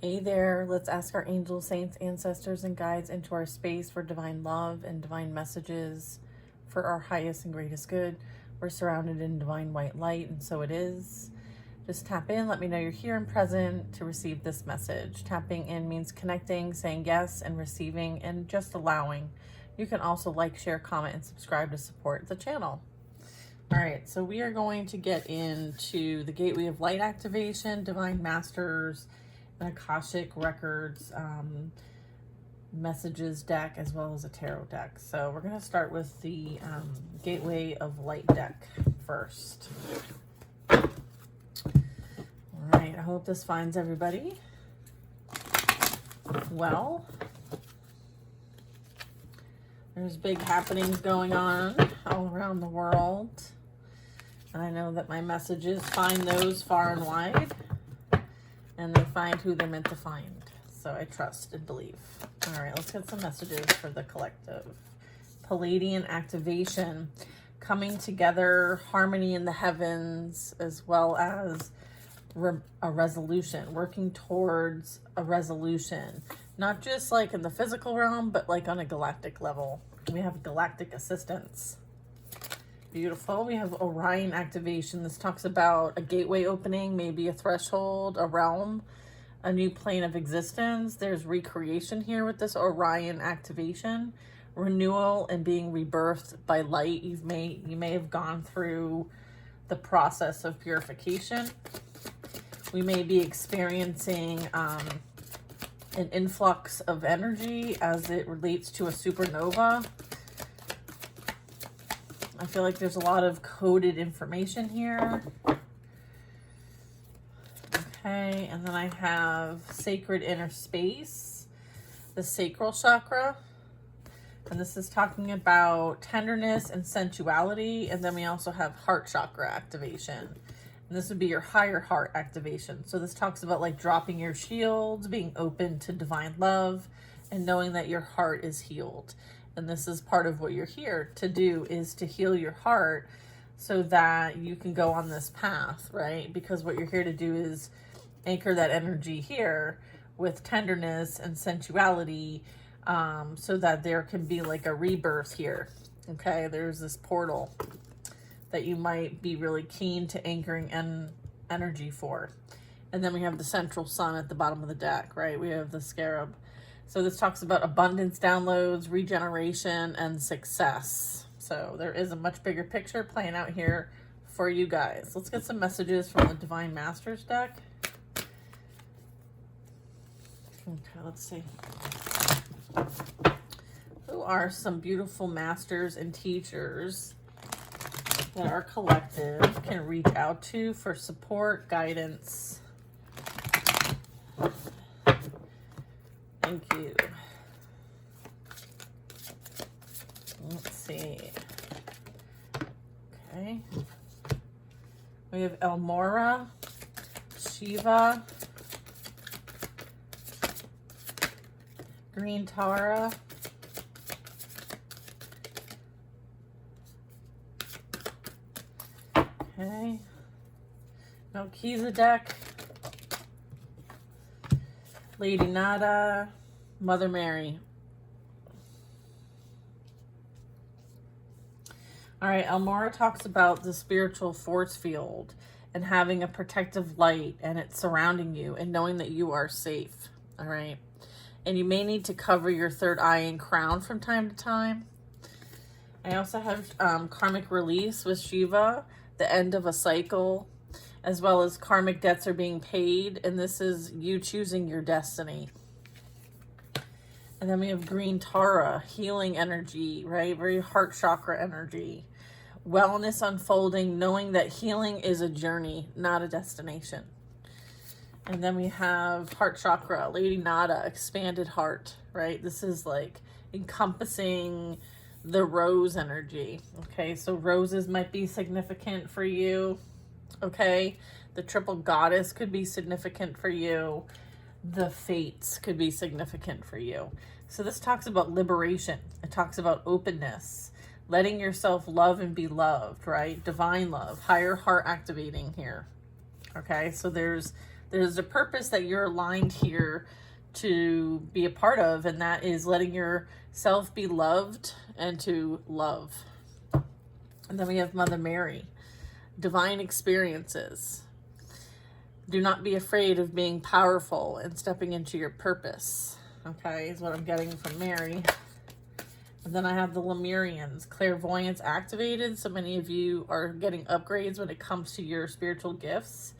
Hey there, let's ask our angels, saints, ancestors, and guides into our space for divine love and divine messages for our highest and greatest good. We're surrounded in divine white light, and so it is. Just tap in, let me know you're here and present to receive this message. Tapping in means connecting, saying yes, and receiving, and just allowing. You can also like, share, comment, and subscribe to support the channel. All right, so we are going to get into the Gateway of Light activation, Divine Masters, and Akashic Records messages deck, as well as a tarot deck. So we're going to start with the Gateway of Light deck first. All right, I hope this finds everybody well. There's big happenings going on all around the world. And I know that my messages find those far and wide. And they find who they're meant to find. So I trust and believe. All right, let's get some messages for the collective. Palladian activation, coming together, harmony in the heavens, as well as a resolution, working towards a resolution. Not just like in the physical realm, but like on a galactic level. We have galactic assistance. Beautiful. We have Orion activation. This talks about a gateway opening, maybe a threshold, a realm, a new plane of existence. There's recreation here with this Orion activation, renewal and being rebirthed by light. You may have gone through the process of purification. We may be experiencing an influx of energy as it relates to a supernova. I feel like there's a lot of coded information here. Okay, and then I have sacred inner space, the sacral chakra. And this is talking about tenderness and sensuality. And then we also have heart chakra activation. And this would be your higher heart activation. So this talks about like dropping your shields, being open to divine love, and knowing that your heart is healed. And this is part of what you're here to do, is to heal your heart so that you can go on this path, right? Because what you're here to do is anchor that energy here with tenderness and sensuality, so that there can be like a rebirth here. Okay, there's this portal that you might be really keen to anchoring energy for. And then we have the central sun at the bottom of the deck, right? We have the scarab. So this talks about abundance, downloads, regeneration, and success. So there is a much bigger picture playing out here for you guys. Let's get some messages from the Divine Masters deck. Okay, let's see. Who are some beautiful masters and teachers that our collective can reach out to for support, guidance? Thank you. Let's see. Okay. We have Elmora, Shiva, Green Tara, okay, Melchizedek, Lady Nada, Mother Mary. All right, Elmora talks about the spiritual force field and having a protective light and it surrounding you and knowing that you are safe. All right. And you may need to cover your third eye and crown from time to time. I also have karmic release with Shiva, the end of a cycle, as well as karmic debts are being paid. And this is you choosing your destiny. And then we have Green Tara, healing energy, right? Very heart chakra energy. Wellness unfolding, knowing that healing is a journey, not a destination. And then we have heart chakra, Lady Nada, expanded heart, right? This is like encompassing the rose energy. Okay, so roses might be significant for you. Okay, the triple goddess could be significant for you. The fates could be significant for you. So this talks about liberation. It talks about openness, letting yourself love and be loved, right? Divine love, higher heart activating here. Okay, so there's There's a purpose that you're aligned here to be a part of, and that is letting yourself be loved and to love. And then we have Mother Mary, divine experiences. Do not be afraid of being powerful and stepping into your purpose. Okay, is what I'm getting from Mary. And then I have the Lemurians, clairvoyance activated. So many of you are getting upgrades when it comes to your spiritual gifts.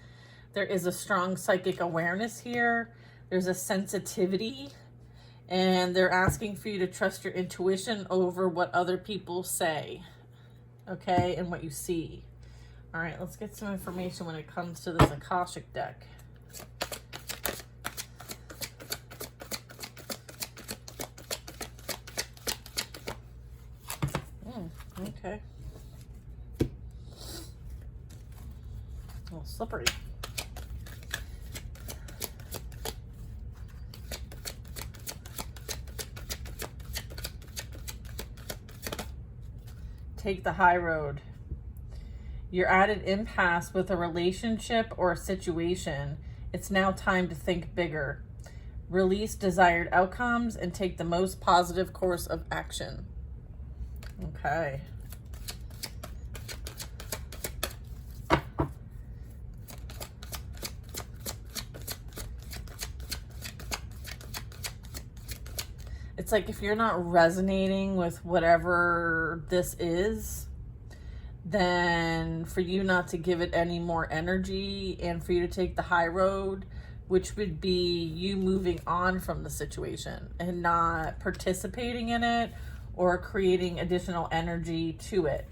There is a strong psychic awareness here. There's a sensitivity. And they're asking for you to trust your intuition over what other people say. Okay, and what you see. All right, let's get some information when it comes to this Akashic deck. Okay. A little slippery. Take the high road. You're at an impasse with a relationship or a situation. It's now time to think bigger. Release desired outcomes and take the most positive course of action. Okay. It's like if you're not resonating with whatever this is, then for you not to give it any more energy and for you to take the high road, which would be you moving on from the situation and not participating in it or creating additional energy to it.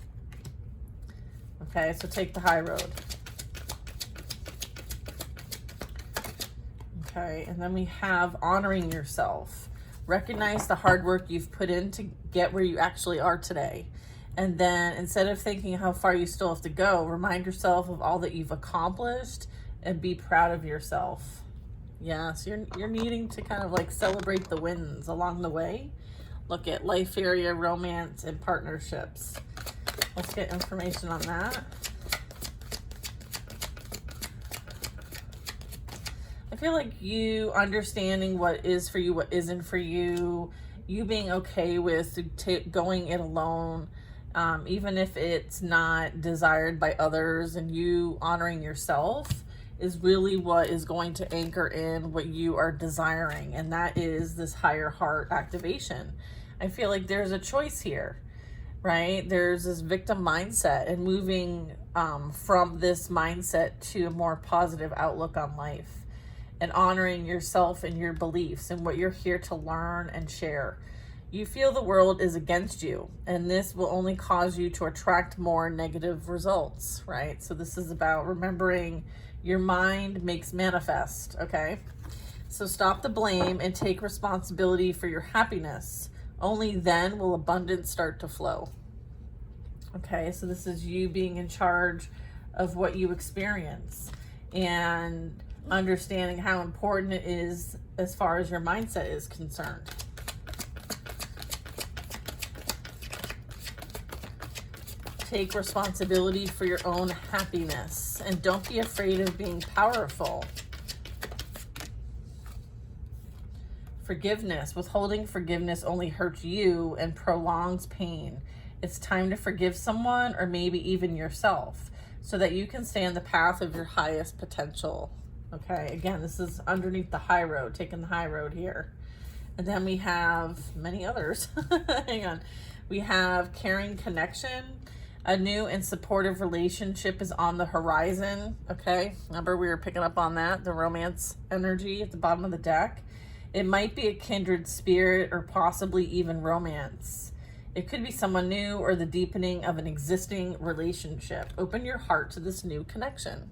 Okay, so take the high road. Okay, and then we have honoring yourself. Recognize the hard work you've put in to get where you actually are today. And then instead of thinking how far you still have to go, remind yourself of all that you've accomplished and be proud of yourself. Yes, you're needing to kind of like celebrate the wins along the way. Look at life area, romance, and partnerships. Let's get information on that. I feel like you understanding what is for you, what isn't for you, you being okay with going it alone, even if it's not desired by others, and you honoring yourself is really what is going to anchor in what you are desiring, and that is this higher heart activation. I feel like there's a choice here, right? There's this victim mindset and moving from this mindset to a more positive outlook on life and honoring yourself and your beliefs and what you're here to learn and share. You feel the world is against you, and this will only cause you to attract more negative results, right? So this is about remembering your mind makes manifest, okay? So stop the blame and take responsibility for your happiness. Only then will abundance start to flow. Okay, so this is you being in charge of what you experience and understanding how important it is as far as your mindset is concerned. Take responsibility for your own happiness and don't be afraid of being powerful. Forgiveness. Withholding forgiveness only hurts you and prolongs pain. It's time to forgive someone or maybe even yourself so that you can stay on the path of your highest potential. Okay, again, this is underneath the high road, taking the high road here. And then we have many others. Hang on. We have caring connection. A new and supportive relationship is on the horizon. Okay, remember we were picking up on that, the romance energy at the bottom of the deck. It might be a kindred spirit or possibly even romance. It could be someone new or the deepening of an existing relationship. Open your heart to this new connection.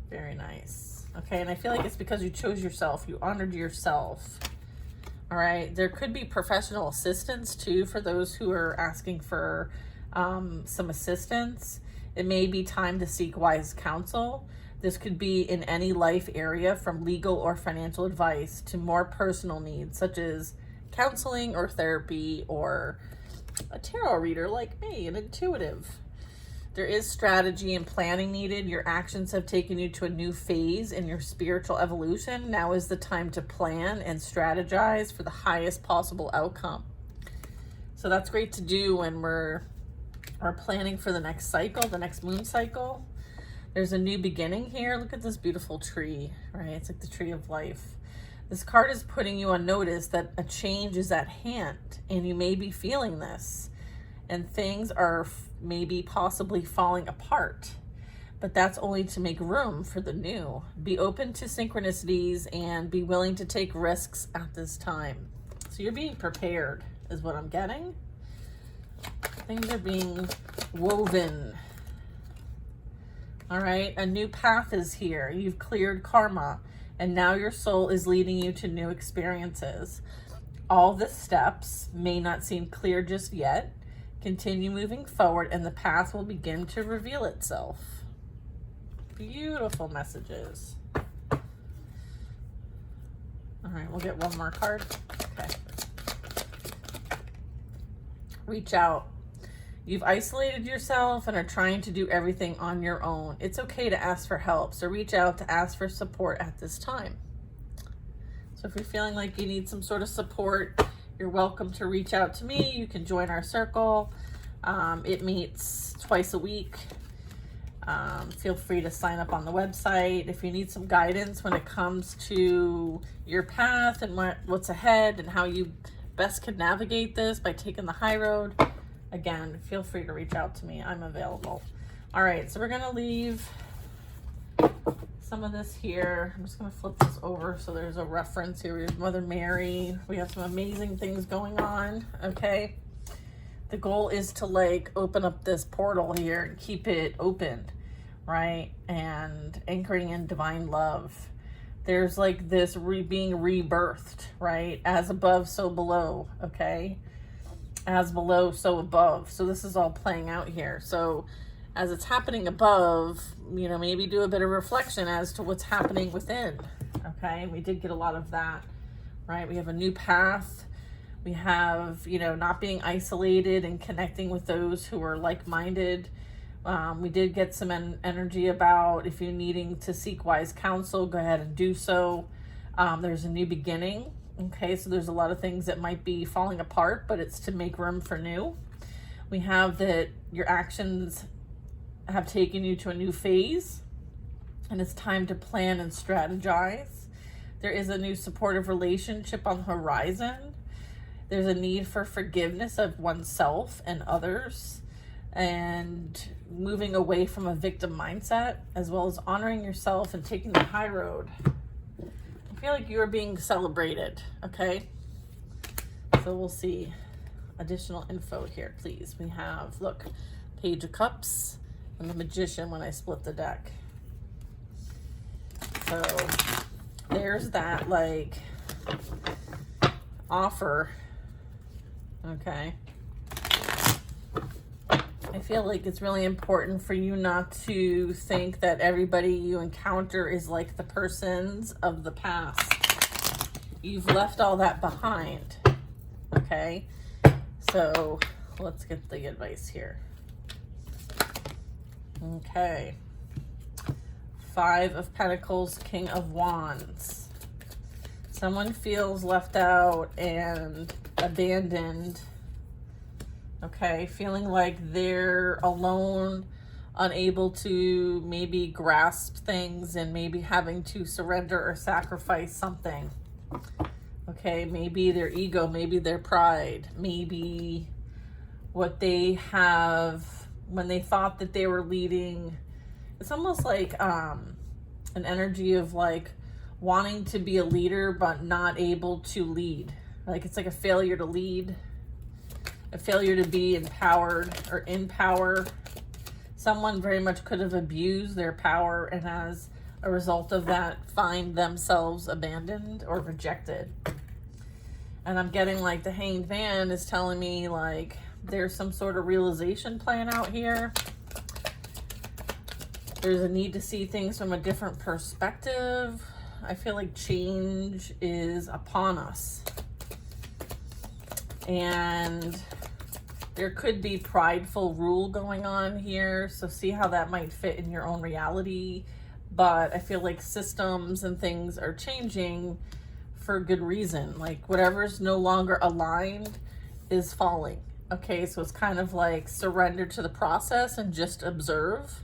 Very nice. Okay, and I feel like it's because you chose yourself. You honored yourself. All right, there could be professional assistance too for those who are asking for some assistance. It may be time to seek wise counsel. This could be in any life area, from legal or financial advice to more personal needs, such as counseling or therapy or a tarot reader like me, an intuitive. There is strategy and planning needed. Your actions have taken you to a new phase in your spiritual evolution. Now is the time to plan and strategize for the highest possible outcome. So that's great to do when we're planning for the next cycle, the next moon cycle. There's a new beginning here. Look at this beautiful tree, right? It's like the tree of life. This card is putting you on notice that a change is at hand, and you may be feeling this, and things are maybe possibly falling apart, but that's only to make room for the new. Be open to synchronicities and be willing to take risks at this time. So you're being prepared is what I'm getting. Things are being woven. All right, a new path is here. You've cleared karma, and now your soul is leading you to new experiences. All the steps may not seem clear just yet. Continue moving forward and the path will begin to reveal itself. Beautiful messages. All right, we'll get one more card. Okay. Reach out. You've isolated yourself and are trying to do everything on your own. It's okay to ask for help, so reach out to ask for support at this time. So if you're feeling like you need some sort of support, you're welcome to reach out to me. You can join our circle. It meets twice a week. Feel free to sign up on the website. If you need some guidance when it comes to your path and what's ahead and how you best can navigate this by taking the high road, again, feel free to reach out to me. I'm available. All right, so we're going to leave some of this here. I'm just going to flip this over so there's a reference here. We have Mother Mary. We have some amazing things going on, okay? The goal is to like open up this portal here and keep it open, right? And anchoring in divine love. There's like this being rebirthed, right? As above, so below, okay? As below, so above. So this is all playing out here. So as it's happening above, you know, maybe do a bit of reflection as to what's happening within, okay? We did get a lot of that, right? We have a new path. We have, you know, not being isolated and connecting with those who are like-minded. We did get some energy about if you're needing to seek wise counsel, go ahead and do so. There's a new beginning. Okay, so there's a lot of things that might be falling apart, but it's to make room for new. We have that your actions have taken you to a new phase, and it's time to plan and strategize. There is a new supportive relationship on the horizon. There's a need for forgiveness of oneself and others, and moving away from a victim mindset, as well as honoring yourself and taking the high road. I feel like you're being celebrated, okay? So we'll see additional info here, please. We have, look, Page of Cups and the Magician when I split the deck. So there's that, like, offer, okay? I feel like it's really important for you not to think that everybody you encounter is like the persons of the past. You've left all that behind, okay? So let's get the advice here. Okay. 5 of Pentacles, King of Wands. Someone feels left out and abandoned. Okay, feeling like they're alone, unable to maybe grasp things, and maybe having to surrender or sacrifice something. Okay, maybe their ego, maybe their pride, maybe what they have when they thought that they were leading. It's almost like an energy of like wanting to be a leader but not able to lead. Like it's like a failure to lead. A failure to be empowered or in power. Someone very much could have abused their power and as a result of that find themselves abandoned or rejected. And I'm getting like the Hanged Man is telling me like there's some sort of realization plan out here. There's a need to see things from a different perspective. I feel like change is upon us. And There could be prideful rule going on here, so see how that might fit in your own reality. But I feel like systems and things are changing for good reason. Like whatever's no longer aligned is falling. Okay, so it's kind of like surrender to the process and just observe.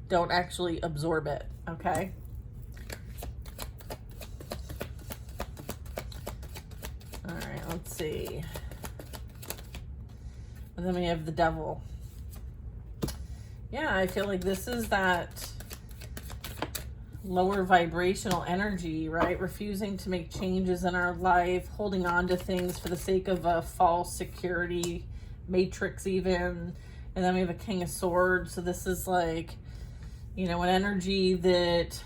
Don't actually absorb it, okay? All right, let's see. And then we have the devil. Yeah, I feel like this is that lower vibrational energy, right? Refusing to make changes in our life, holding on to things for the sake of a false security matrix even. And then we have a King of Swords. So this is like, you know, an energy that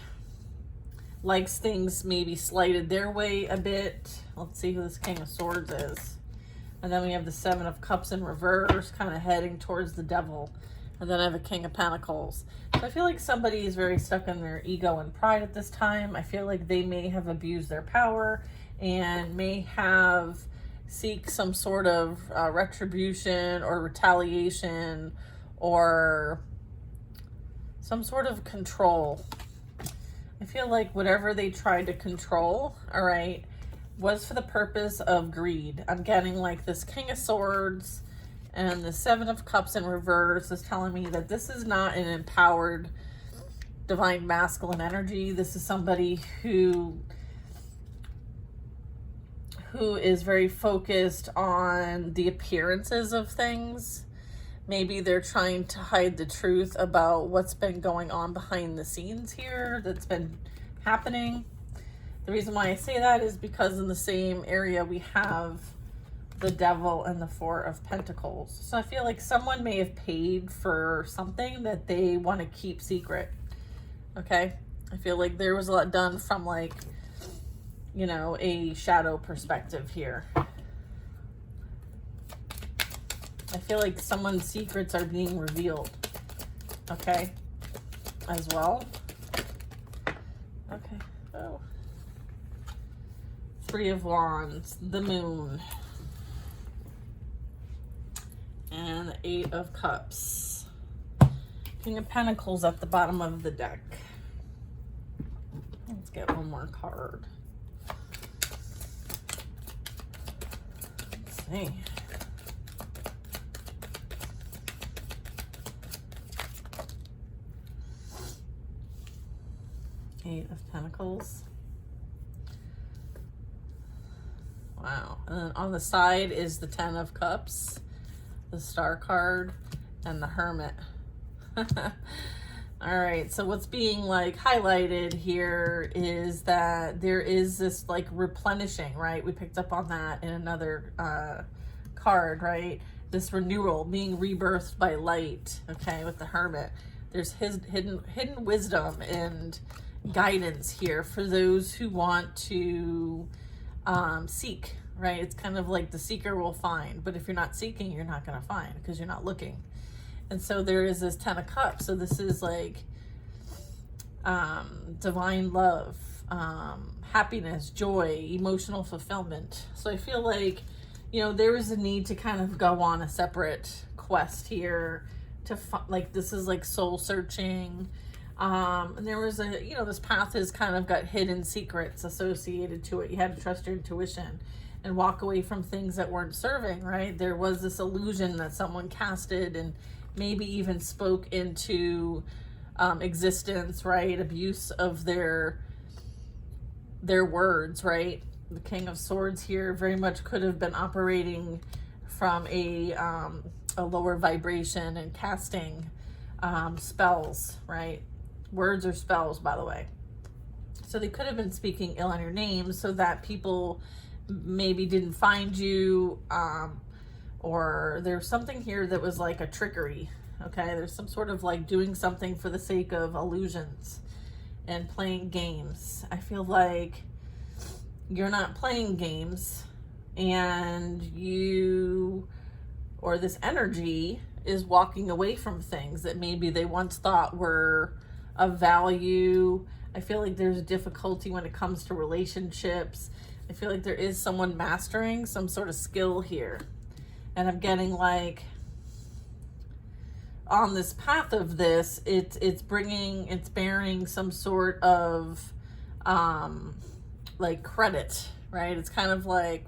likes things maybe slighted their way a bit. Let's see who this King of Swords is. And then we have the Seven of Cups in reverse, kind of heading towards the devil. And then I have a King of Pentacles. So I feel like somebody is very stuck in their ego and pride at this time. I feel like they may have abused their power and may have seek some sort of retribution or retaliation or some sort of control. I feel like whatever they tried to control, all right, was for the purpose of greed. I'm getting like this King of Swords and the Seven of Cups in reverse is telling me that this is not an empowered divine masculine energy. This is somebody who is very focused on the appearances of things. Maybe they're trying to hide the truth about what's been going on behind the scenes here that's been happening. The reason why I say that is because in the same area we have the devil and the Four of Pentacles. So I feel like someone may have paid for something that they want to keep secret. Okay? I feel like there was a lot done from like, you know, a shadow perspective here. I feel like someone's secrets are being revealed. Okay? As well. Okay. Oh. Three of Wands, the Moon, and the Eight of Cups. King of Pentacles at the bottom of the deck. Let's get one more card. Let's see. Eight of Pentacles. Wow. And then on the side is the Ten of Cups, the Star card, and the Hermit. All right. So what's being like highlighted here is that there is this like replenishing, right? We picked up on that in another card, right? This renewal, being rebirthed by light, okay, with the Hermit. There's his hidden wisdom and guidance here for those who want to seek, right? It's kind of like the seeker will find, but if you're not seeking, you're not going to find because you're not looking. And so there is this Ten of Cups. So this is like divine love, happiness, joy, emotional fulfillment. So I feel like, you know, there is a need to kind of go on a separate quest here to like, this is like soul searching. And there was a, you know, this path has kind of got hidden secrets associated to it. You had to trust your intuition and walk away from things that weren't serving, right? There was this illusion that someone casted and maybe even spoke into existence, right? Abuse of their words, right? The King of Swords here very much could have been operating from a lower vibration and casting spells, right? Words are spells, by the way. So they could have been speaking ill on your name so that people maybe didn't find you, or there's something here that was like a trickery, okay? There's some sort of like doing something for the sake of illusions and playing games. I feel like you're not playing games, and you, or this energy is walking away from things that maybe they once thought were of value. I feel like there's difficulty when it comes to relationships. I feel like there is someone mastering some sort of skill here. And I'm getting like on this path of this, it's bearing some sort of like credit, right? It's kind of like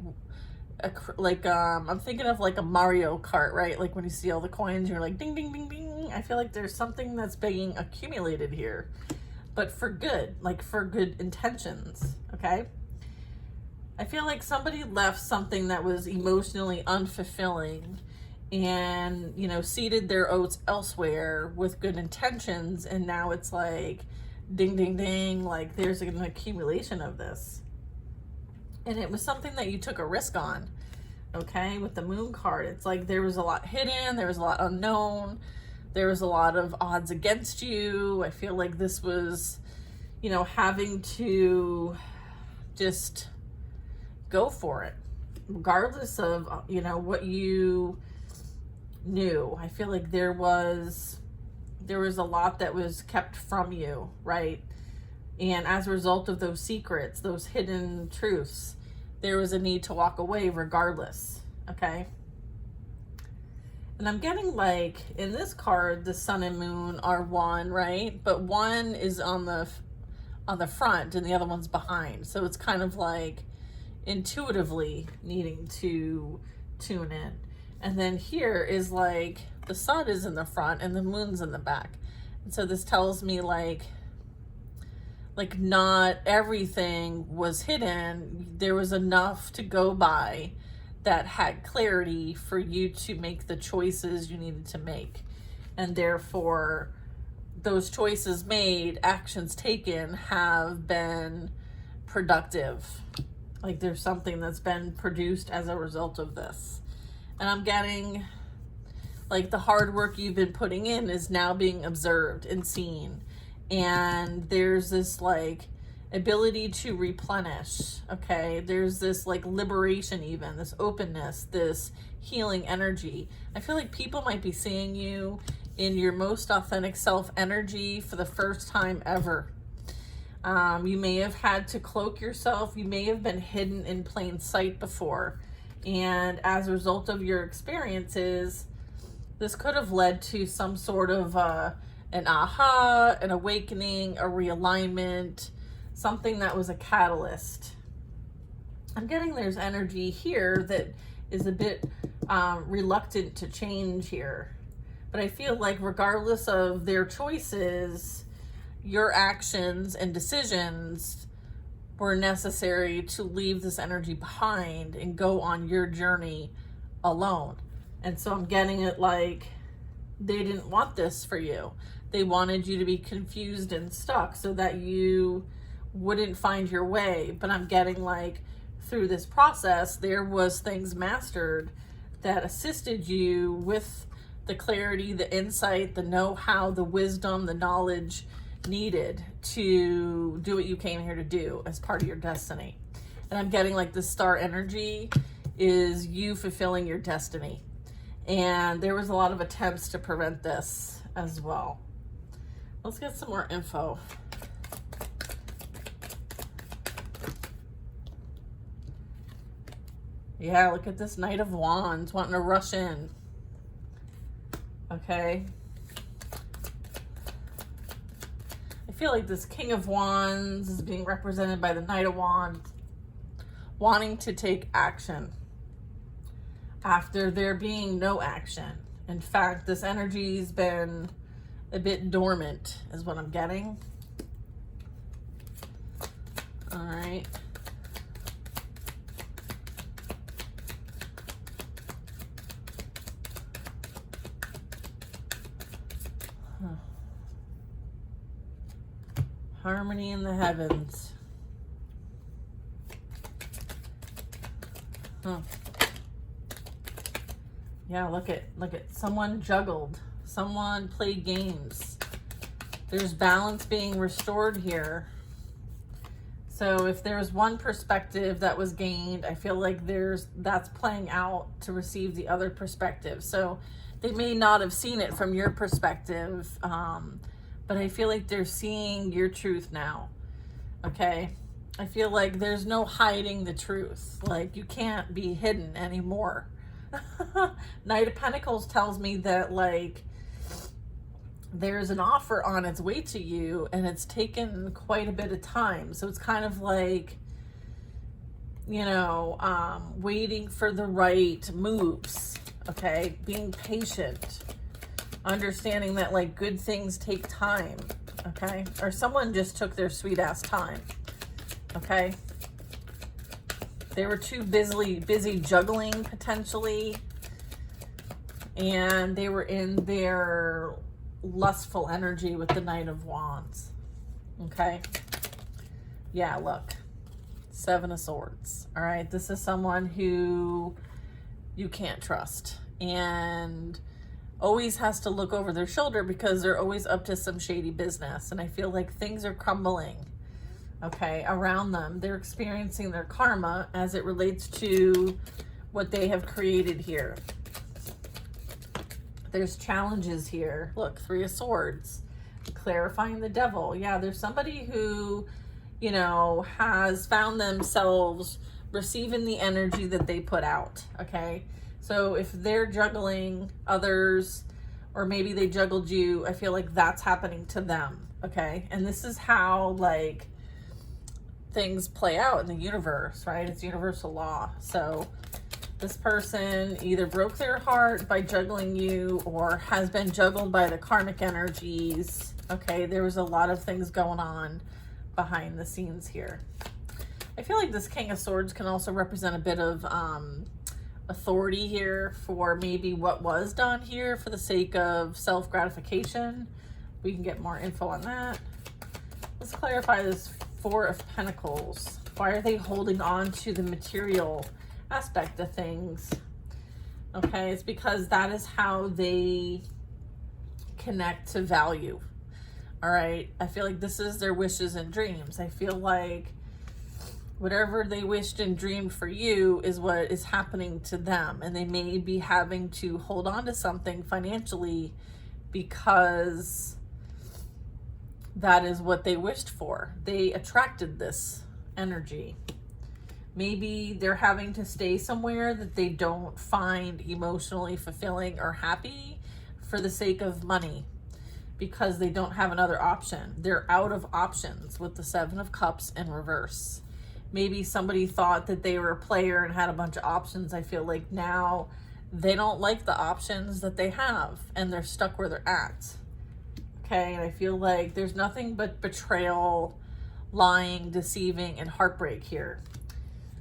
I'm thinking of like a Mario Kart, right? Like when you see all the coins, you're like ding ding ding ding. I feel like there's something that's being accumulated here, but for good, like for good intentions. Okay, I feel like somebody left something that was emotionally unfulfilling and, you know, seeded their oats elsewhere with good intentions, and now it's like ding ding ding, like there's an accumulation of this. And it was something that you took a risk on. Okay, with the moon card, it's like there was a lot hidden, there was a lot unknown, there was a lot of odds against you. I feel like this was, you know, having to just go for it regardless of, you know, what you knew. I feel like there was a lot that was kept from you, right? And as a result of those secrets, those hidden truths, there was a need to walk away regardless. Okay, and I'm getting like in this card, the sun and moon are one, right? But one is on the front and the other one's behind, so it's kind of like intuitively needing to tune in. And then here is like the sun is in the front and the moon's in the back, and so this tells me like not everything was hidden. There was enough to go by that had clarity for you to make the choices you needed to make, and therefore those choices made, actions taken, have been productive. Like there's something that's been produced as a result of this. And I'm getting like the hard work you've been putting in is now being observed and seen. And there's this like ability to replenish. Okay, there's this like liberation, even this openness, this healing energy. I feel like people might be seeing you in your most authentic self energy for the first time ever. You may have had to cloak yourself. You may have been hidden in plain sight before, and as a result of your experiences, this could have led to some sort of an aha, an awakening, a realignment, something that was a catalyst. I'm getting there's energy here that is a bit reluctant to change here. But I feel like regardless of their choices, your actions and decisions were necessary to leave this energy behind and go on your journey alone. And so I'm getting it like they didn't want this for you. They wanted you to be confused and stuck so that you wouldn't find your way. But I'm getting like through this process, there was things mastered that assisted you with the clarity, the insight, the know-how, the wisdom, the knowledge needed to do what you came here to do as part of your destiny. And I'm getting like the star energy is you fulfilling your destiny. And there was a lot of attempts to prevent this as well. Let's get some more info. Yeah, look at this Knight of Wands wanting to rush in. Okay. I feel like this King of Wands is being represented by the Knight of Wands wanting to take action after there being no action. In fact, this energy's been a bit dormant is what I'm getting. All right. Harmony in the heavens. Yeah, look at someone juggled. Someone played games. There's balance being restored here. So if there's one perspective that was gained, I feel like that's playing out to receive the other perspective. So they may not have seen it from your perspective, but I feel like they're seeing your truth now. Okay? I feel like there's no hiding the truth. Like you can't be hidden anymore. Knight of Pentacles tells me that like there's an offer on its way to you, and it's taken quite a bit of time. So it's kind of like, you know, waiting for the right moves, okay? Being patient, understanding that like good things take time, okay? Or someone just took their sweet ass time, okay? They were too busy juggling potentially, and they were in their lustful energy with the Knight of Wands, okay? Yeah, look. Seven of Swords. All right. This is someone who you can't trust and always has to look over their shoulder because they're always up to some shady business. And I feel like things are crumbling, okay, around them. They're experiencing their karma as it relates to what they have created here. There's challenges here. Look, Three of Swords, clarifying the Devil. Yeah, there's somebody who, you know, has found themselves receiving the energy that they put out, okay? So if they're juggling others, or maybe they juggled you, I feel like that's happening to them, okay? And this is how, like, things play out in the universe, right? It's universal law. So this person either broke their heart by juggling you or has been juggled by the karmic energies, okay? There was a lot of things going on behind the scenes here. I feel like this King of Swords can also represent a bit of authority here for maybe what was done here for the sake of self-gratification. We can get more info on that. Let's clarify this Four of Pentacles. Why are they holding on to the material aspect of things? Okay, it's because that is how they connect to value. All right, I feel like this is their wishes and dreams. I feel like whatever they wished and dreamed for you is what is happening to them. And they may be having to hold on to something financially because that is what they wished for. They attracted this energy. Maybe they're having to stay somewhere that they don't find emotionally fulfilling or happy for the sake of money, because they don't have another option. They're out of options with the Seven of Cups in reverse. Maybe somebody thought that they were a player and had a bunch of options. I feel like now they don't like the options that they have and they're stuck where they're at. Okay, and I feel like there's nothing but betrayal, lying, deceiving, and heartbreak here.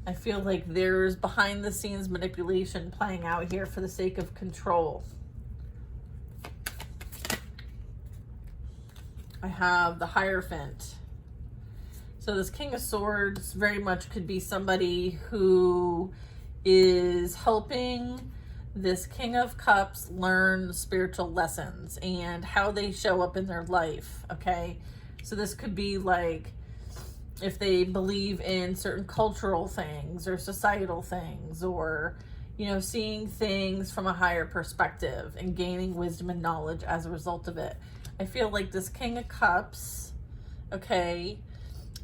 I feel like there's behind the scenes manipulation playing out here for the sake of control. I have the Hierophant. So this King of Swords very much could be somebody who is helping this King of Cups learn spiritual lessons and how they show up in their life, okay? So this could be like if they believe in certain cultural things or societal things, or, you know, seeing things from a higher perspective and gaining wisdom and knowledge as a result of it. I feel like this King of Cups, okay,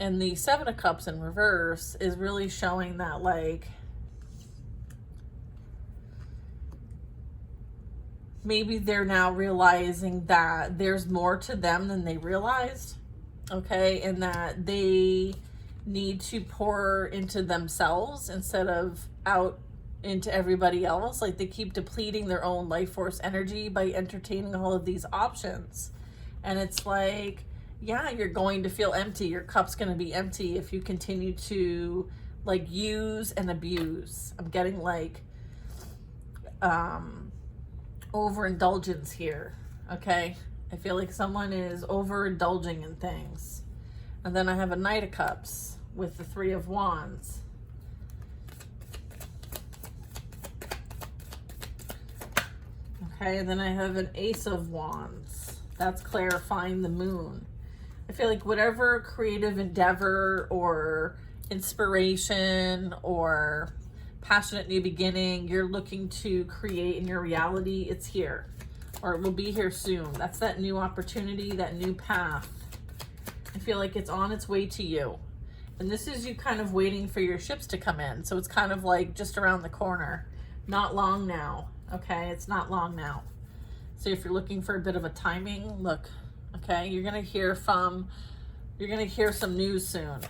and the Seven of Cups in reverse is really showing that, like, maybe they're now realizing that there's more to them than they realized, okay, and that they need to pour into themselves instead of out into everybody else. Like, they keep depleting their own life force energy by entertaining all of these options. And it's like, yeah, you're going to feel empty. Your cup's going to be empty if you continue to, like, use and abuse. I'm getting, like, overindulgence here, okay? I feel like someone is overindulging in things. And then I have a Knight of Cups with the Three of Wands. Okay, and then I have an Ace of Wands. That's clarifying the Moon. I feel like whatever creative endeavor or inspiration or passionate new beginning you're looking to create in your reality, it's here, or it will be here soon. That's that new opportunity, that new path. I feel like it's on its way to you. And this is you kind of waiting for your ships to come in. So it's kind of like just around the corner. Not long now, okay? It's not long now. So if you're looking for a bit of a timing, look, okay, you're going to hear some news soon.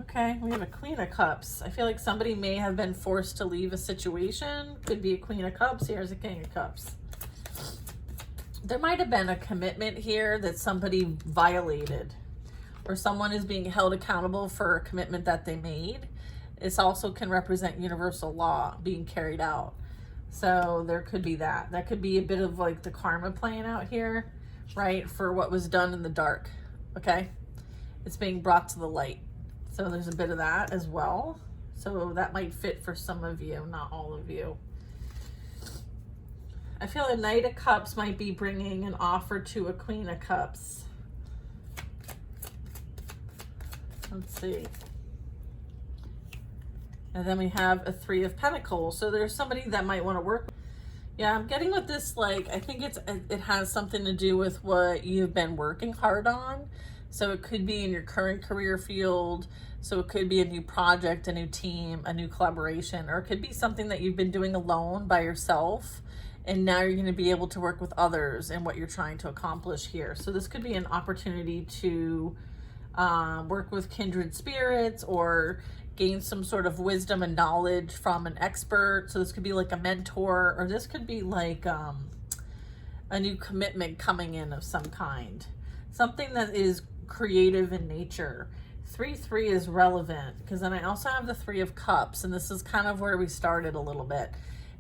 Okay, we have a Queen of Cups. I feel like somebody may have been forced to leave a situation. Could be a Queen of Cups. Here's a King of Cups. There might have been a commitment here that somebody violated, or someone is being held accountable for a commitment that they made. This also can represent universal law being carried out. So there could be that. That could be a bit of like the karma playing out here, right? For what was done in the dark, okay? It's being brought to the light. So there's a bit of that as well. So that might fit for some of you, not all of you. I feel a Knight of Cups might be bringing an offer to a Queen of Cups. Let's see. And then we have a Three of Pentacles. So there's somebody that might want to work. Yeah, I'm getting with this, like, I think it has something to do with what you've been working hard on. So it could be in your current career field. So it could be a new project, a new team, a new collaboration, or it could be something that you've been doing alone by yourself. And now you're going to be able to work with others in what you're trying to accomplish here. So this could be an opportunity to work with kindred spirits or gain some sort of wisdom and knowledge from an expert. So this could be like a mentor, or this could be like a new commitment coming in of some kind. Something that is creative in nature. 3-3 is relevant because then I also have the Three of Cups, and this is kind of where we started a little bit.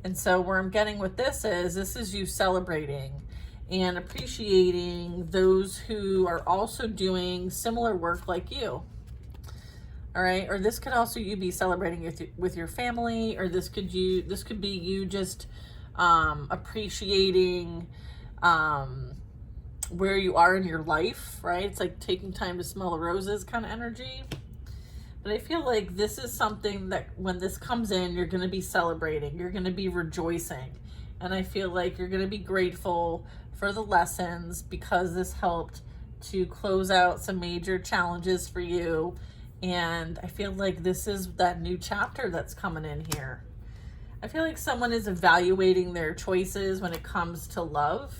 And so where I'm getting with this is you celebrating and appreciating those who are also doing similar work like you. All right, or this could also you be celebrating with your family, or this could be you just appreciating where you are in your life, right? It's like taking time to smell the roses kind of energy. But I feel like this is something that when this comes in, you're going to be celebrating. You're going to be rejoicing. And I feel like you're going to be grateful for the lessons because this helped to close out some major challenges for you. And I feel like this is that new chapter that's coming in here. I feel like someone is evaluating their choices when it comes to love.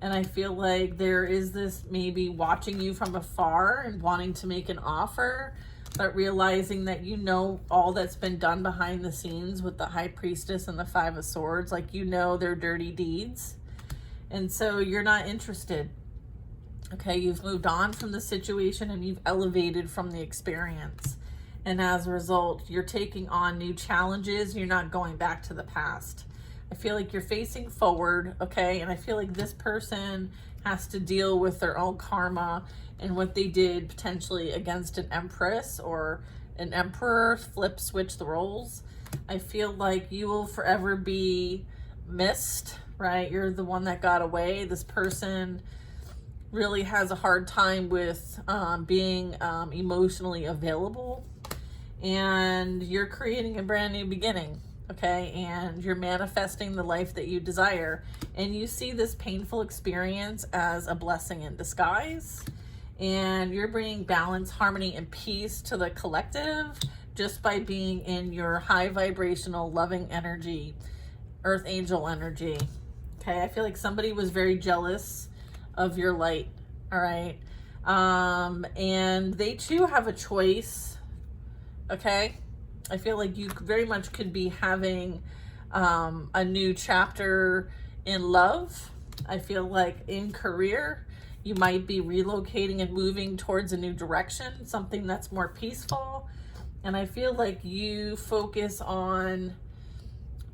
And I feel like there is this maybe watching you from afar and wanting to make an offer, but realizing that you know all that's been done behind the scenes with the High Priestess and the Five of Swords, like you know their dirty deeds. And so you're not interested. Okay, you've moved on from the situation and you've elevated from the experience. And as a result, you're taking on new challenges. You're not going back to the past. I feel like you're facing forward, okay? And I feel like this person has to deal with their own karma and what they did potentially against an empress or an emperor, switch the roles. I feel like you will forever be missed, right? You're the one that got away. This person really has a hard time with being emotionally available, and you're creating a brand new beginning. Okay, and you're manifesting the life that you desire, and you see this painful experience as a blessing in disguise, and you're bringing balance, harmony, and peace to the collective just by being in your high vibrational loving energy, earth angel energy. Okay, I feel like somebody was very jealous of your light. All right, and they too have a choice. Okay, I feel like you very much could be having a new chapter in love. I feel like in career, you might be relocating and moving towards a new direction, something that's more peaceful. And I feel like you focus on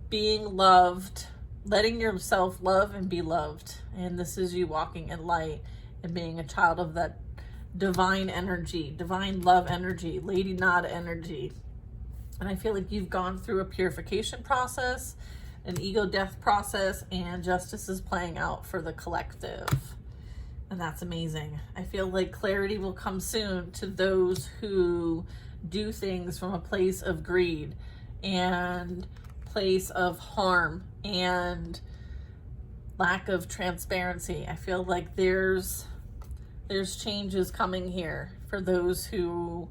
being loved, letting yourself love and be loved. And this is you walking in light and being a child of that divine energy, divine love energy, Lady Nada energy. And I feel like you've gone through a purification process, an ego death process, and justice is playing out for the collective. And that's amazing. I feel like clarity will come soon to those who do things from a place of greed and place of harm and lack of transparency. I feel like there's changes coming here for those who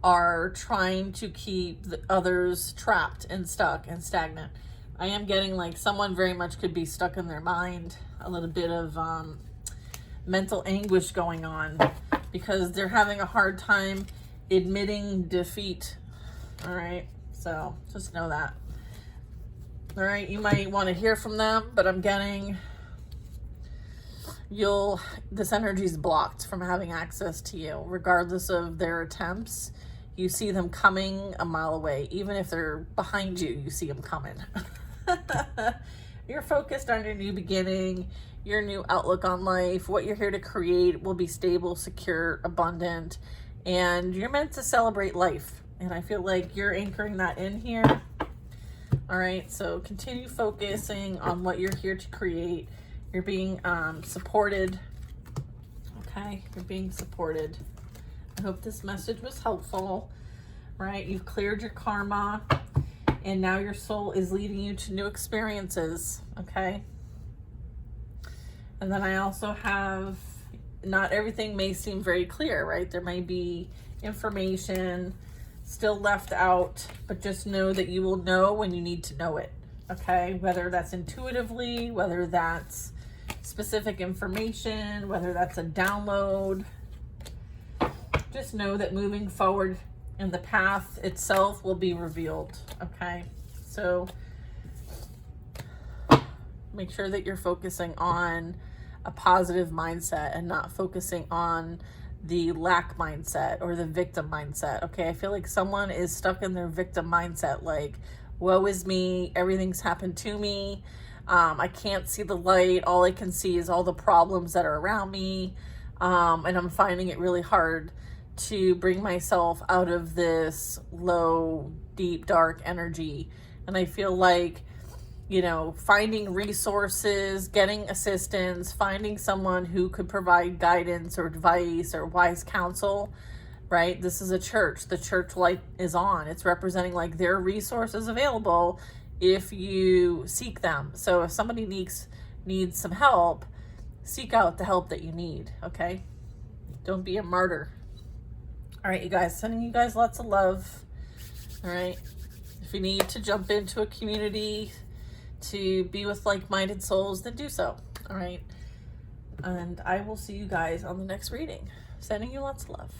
are trying to keep the others trapped and stuck and stagnant. I am getting like someone very much could be stuck in their mind, a little bit of mental anguish going on because they're having a hard time admitting defeat. All right, so just know that. All right, you might want to hear from them, but I'm getting this energy is blocked from having access to you, regardless of their attempts. You see them coming a mile away. Even if they're behind you, you see them coming. You're focused on your new beginning, your new outlook on life. What you're here to create will be stable, secure, abundant, and you're meant to celebrate life. And I feel like you're anchoring that in here. All right, so continue focusing on what you're here to create. You're being supported. Okay, you're being supported. I hope this message was helpful. Right, you've cleared your karma, and now your soul is leading you to new experiences. Okay. And then I also have, not everything may seem very clear, right? There may be information still left out, but just know that you will know when you need to know it. Okay, whether that's intuitively, whether that's specific information, whether that's a download. Just know that moving forward and the path itself will be revealed. Okay, so make sure that you're focusing on a positive mindset and not focusing on the lack mindset or the victim mindset. Okay, I feel like someone is stuck in their victim mindset, like, woe is me, everything's happened to me, I can't see the light, all I can see is all the problems that are around me, and I'm finding it really hard to bring myself out of this low, deep, dark energy. And I feel like, you know, finding resources, getting assistance, finding someone who could provide guidance or advice or wise counsel, right? This is a church. The church light is on. It's representing like there are resources available if you seek them. So if somebody needs some help, seek out the help that you need, okay? Don't be a martyr. All right, you guys, sending you guys lots of love. All right. If you need to jump into a community to be with like-minded souls, then do so. All right. And I will see you guys on the next reading. Sending you lots of love.